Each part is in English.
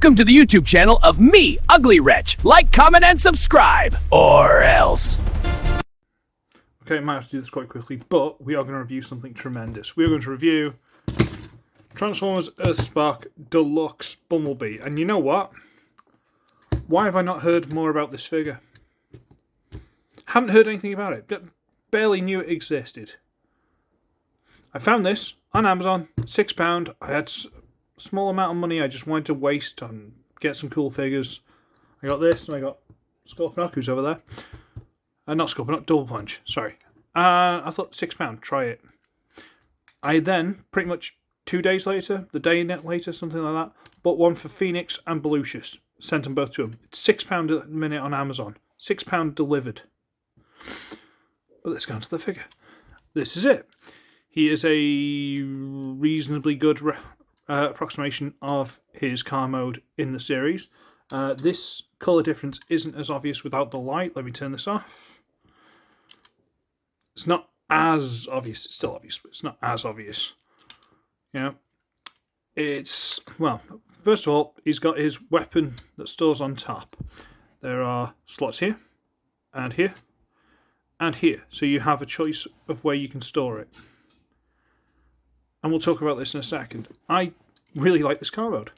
Welcome to the YouTube channel of me, Ugly Wretch. Like, comment, and subscribe, or else. Okay, I might have to do this quite quickly, but we are going to review something tremendous. We are going to review Transformers Earthspark Deluxe Bumblebee. And you know what? Why have I not heard more about this figure? Haven't heard anything about it. Barely knew it existed. I found this on Amazon, £6. I had a small amount of money I just wanted to waste on get some cool figures. I got this, and I got Scorponok, who's over there. Not Scorponok, Double Punch, sorry. I thought £6, try it. I then, pretty much 2 days later, the day later, something like that, bought one for Phoenix and Belucius. Sent them both to him. It's £6 a minute on Amazon. £6 delivered. But let's go on to the figure. This is it. He is a reasonably good approximation of his car mode in the series. This colour difference isn't as obvious without the light. Let me turn this off. It's not as obvious. It's still obvious, but it's not as obvious. You know, it's, well, first of all, he's got his weapon that stores on top. There are slots here, and here, and here. So you have a choice of where you can store it. And we'll talk about this in a second. I really like this car mode.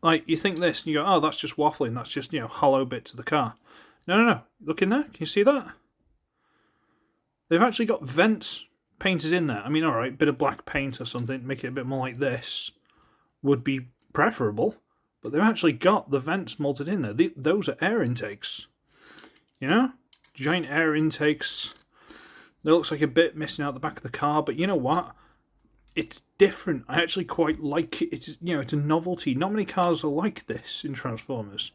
Like, you think this, and you go, oh, that's just waffling. That's just, you know, hollow bits of the car. No. Look in there. Can you see that? They've actually got vents painted in there. I mean, alright, bit of black paint or something, make it a bit more like this, would be preferable. But they've actually got the vents molded in there. Those are air intakes. You know? Giant air intakes. There looks like a bit missing out the back of the car, but you know what? It's different. I actually quite like it. It's, you know, it's a novelty. Not many cars are like this in Transformers.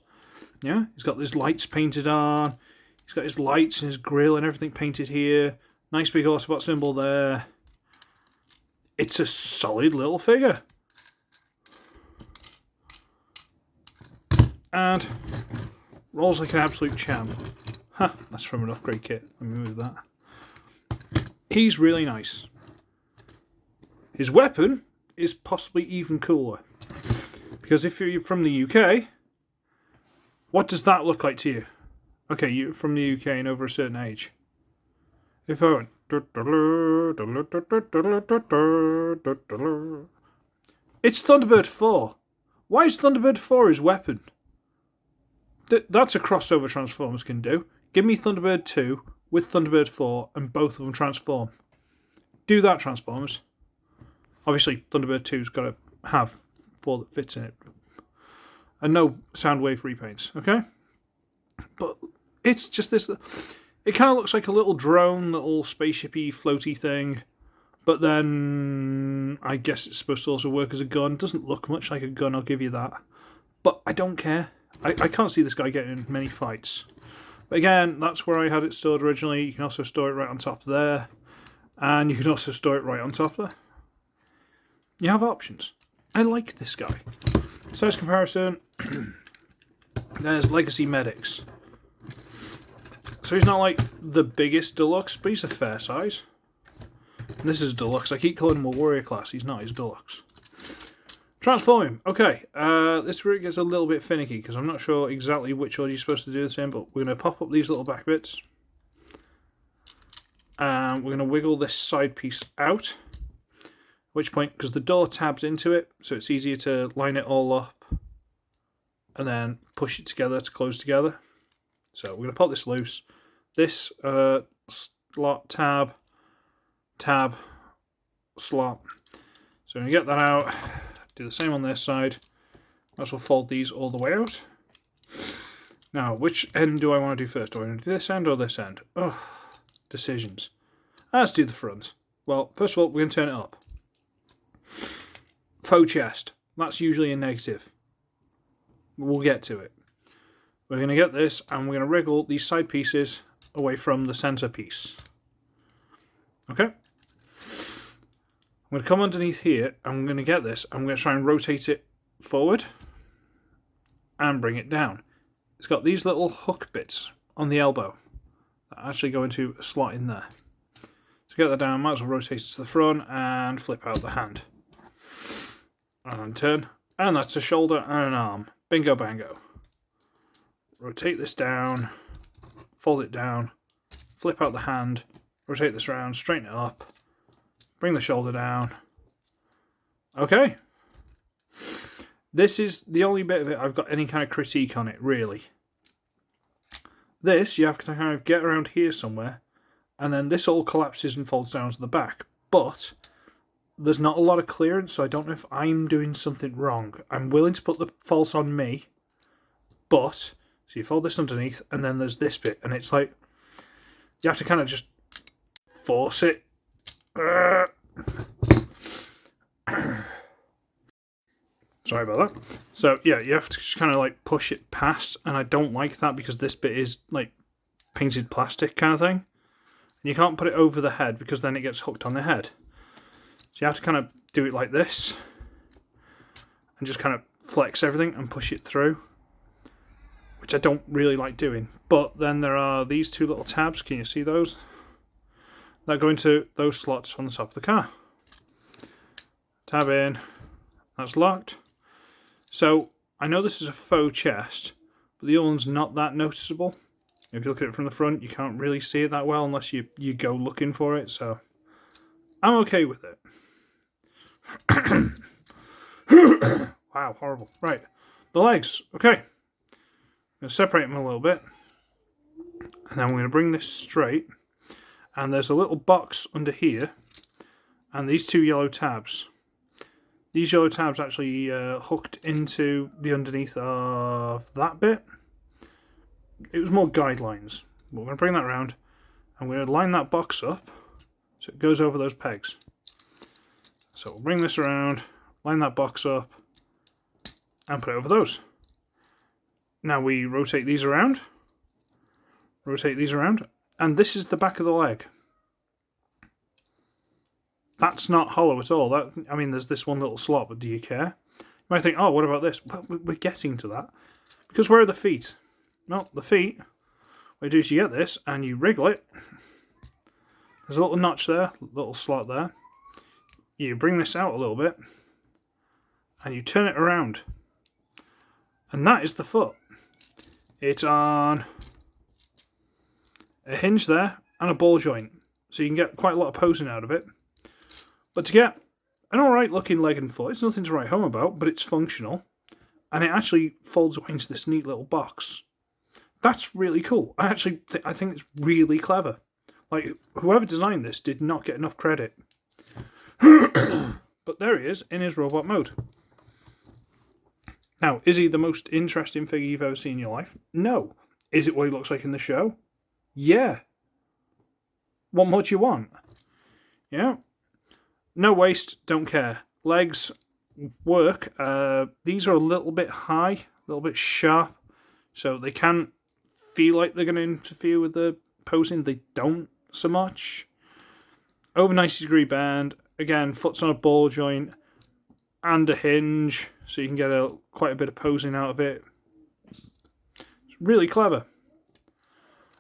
Yeah, he's got his lights painted on. He's got his lights and his grille and everything painted here. Nice big Autobot symbol there. It's a solid little figure. And rolls like an absolute champ. Huh, that's from an upgrade kit. Let me move that. He's really nice. His weapon is possibly even cooler. Because if you're from the UK, what does that look like to you? Okay, you're from the UK and over a certain age. If I went... It's Thunderbird 4. Why is Thunderbird 4 his weapon? That's a crossover Transformers can do. Give me Thunderbird 2 with Thunderbird 4 and both of them transform. Do that, Transformers. Obviously, Thunderbird 2's got to have 4 that fits in it. And no Soundwave repaints, okay? But it's just this... It kind of looks like a little drone, little spaceshipy, floaty thing. But then I guess it's supposed to also work as a gun. Doesn't look much like a gun, I'll give you that. But I don't care. I can't see this guy getting in many fights. But again, that's where I had it stored originally. You can also store it right on top there. And you can also store it right on top there. You have options. I like this guy. Size comparison. There's Legacy Medics. So he's not like the biggest Deluxe, but he's a fair size. And this is Deluxe. I keep calling him a Warrior class. He's not. He's Deluxe. Transform him. Okay. This route gets a little bit finicky because I'm not sure exactly which order you're supposed to do this in, but we're going to pop up these little back bits. And we're going to wiggle this side piece out. At which point, because the door tabs into it, so it's easier to line it all up and then push it together to close together. So we're going to pop this loose. This slot, tab, slot. So I'm going to get that out. Do the same on this side. Might as well fold these all the way out. Now, which end do I want to do first? Do I want to do this end or this end? Oh, decisions. Let's do the front. Well, first of all, we're going to turn it up. Faux chest. That's usually a negative. We'll get to it. We're going to get this and we're going to wriggle these side pieces away from the center piece. Okay? I'm going to come underneath here and I'm going to get this. I'm going to try and rotate it forward and bring it down. It's got these little hook bits on the elbow that actually go into a slot in there. To get that down, I might as well rotate it to the front and flip out the hand. And turn. And that's a shoulder and an arm. Bingo bango. Rotate this down, fold it down, flip out the hand, rotate this around, straighten it up, bring the shoulder down. Okay. This is the only bit of it I've got any kind of critique on it, really. This, you have to kind of get around here somewhere, and then this all collapses and folds down to the back. But there's not a lot of clearance, so I don't know if I'm doing something wrong. I'm willing to put the fault on me, but... So you fold this underneath, and then there's this bit, and it's like you have to kind of just force it. Sorry about that. So yeah, you have to just kind of like push it past, and I don't like that because this bit is like painted plastic kind of thing. And you can't put it over the head because then it gets hooked on the head. So you have to kind of do it like this, and just kind of flex everything and push it through. Which I don't really like doing. But then there are these two little tabs, can you see those? That go into those slots on the top of the car. Tab in, that's locked. So, I know this is a faux chest, but the other one's not that noticeable. If you look at it from the front, you can't really see it that well unless you go looking for it, so I'm okay with it. Wow, horrible. Right, the legs, okay. I'm going to separate them a little bit, and then we're going to bring this straight, and there's a little box under here, and these two yellow tabs. These yellow tabs actually hooked into the underneath of that bit. It was more guidelines. But we're going to bring that around, and we're going to line that box up so it goes over those pegs. So we'll bring this around, line that box up, and put it over those. Now we rotate these around, and this is the back of the leg. That's not hollow at all. I mean, there's this one little slot, but do you care? You might think, oh, what about this? Well, we're getting to that. Because where are the feet? Well, the feet, what you do is you get this, and you wriggle it. There's a little notch there, little slot there. You bring this out a little bit, and you turn it around. And that is the foot. It's on a hinge there and a ball joint, so you can get quite a lot of posing out of it. But to get an alright looking leg and foot, it's nothing to write home about, but it's functional, and it actually folds away into this neat little box. That's really cool. I think it's really clever. Like, whoever designed this did not get enough credit. But there he is in his robot mode. Now, is he the most interesting figure you've ever seen in your life? No. Is it what he looks like in the show? Yeah. What more do you want? Yeah. No waist, don't care. Legs work. These are a little bit high, a little bit sharp, so they can feel like they're going to interfere with the posing. They don't so much. Over 90-degree bend. Again, foot's on a ball joint and a hinge, so you can get quite a bit of posing out of it. It's really clever.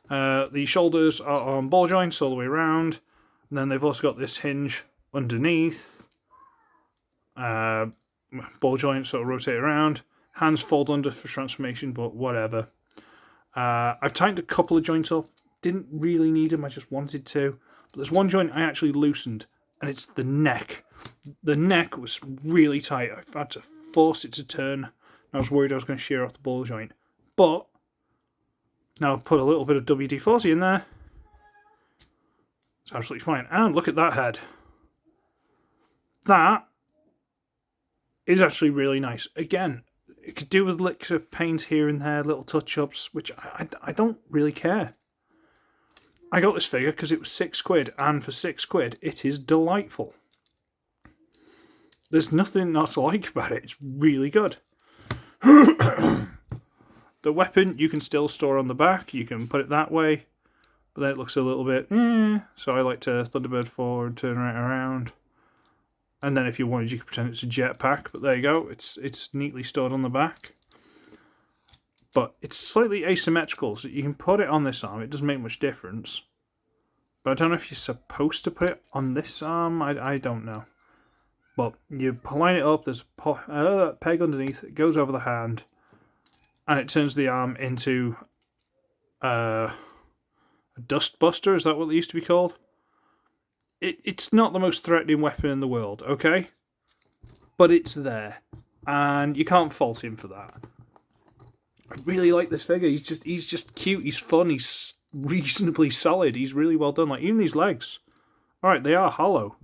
The shoulders are on ball joints all the way around, and then they've also got this hinge underneath. Ball joints sort of rotate around. Hands fold under for transformation, but whatever. I've tightened a couple of joints up. Didn't really need them, I just wanted to. But there's one joint I actually loosened, and it's the neck. The neck was really tight. I've had to force it to turn. I was worried I was going to shear off the ball joint. But now I've put a little bit of WD-40 in there. It's absolutely fine. And look at that head. That is actually really nice. Again, it could do with licks of paint here and there, little touch-ups, which I don't really care. I got this figure because it was £6, and for £6, it is delightful. There's nothing not to like about it. It's really good. The weapon you can still store on the back. You can put it that way, but then it looks a little bit so I like to Thunderbird forward, turn right around. And then if you wanted, you could pretend it's a jetpack, but there you go. It's neatly stored on the back. But it's slightly asymmetrical, so you can put it on this arm. It doesn't make much difference. But I don't know if you're supposed to put it on this arm. I don't know. But you line it up, there's a peg underneath, it goes over the hand, and it turns the arm into a dust buster. Is that what it used to be called? It's not the most threatening weapon in the world, okay? But it's there, and you can't fault him for that. I really like this figure. He's just cute. He's fun. He's reasonably solid. He's really well done. Like, even these legs. Alright, they are hollow,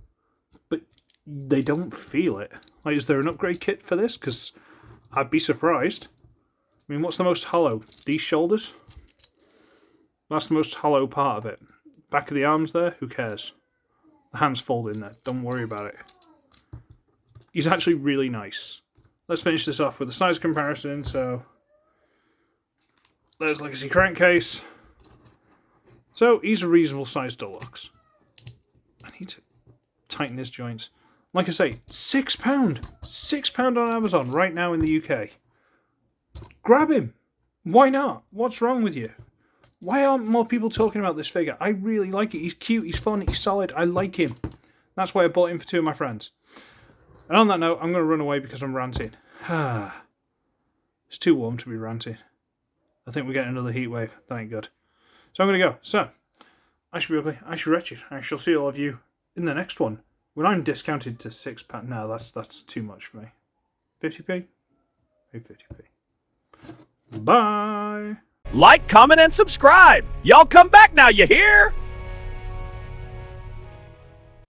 but they don't feel it. Like, is there an upgrade kit for this? Because I'd be surprised. I mean, what's the most hollow? These shoulders? That's the most hollow part of it. Back of the arms there? Who cares? The hands fold in there. Don't worry about it. He's actually really nice. Let's finish this off with a size comparison. So, there's Legacy Crankcase. So, he's a reasonable size Deluxe. I need to tighten his joints. Like I say, £6. £6 on Amazon right now in the UK. Grab him. Why not? What's wrong with you? Why aren't more people talking about this figure? I really like it. He's cute, he's fun, he's solid. I like him. That's why I bought him for 2 of my friends. And on that note, I'm going to run away because I'm ranting. It's too warm to be ranting. I think we're getting another heat wave. That ain't good. So I'm going to go. So, I should be ugly. I should wretched. I shall see all of you in the next one. When I'm discounted to £6. No, that's too much for me. 50p? Maybe 50p. Bye! Like, comment, and subscribe. Y'all come back now, you hear?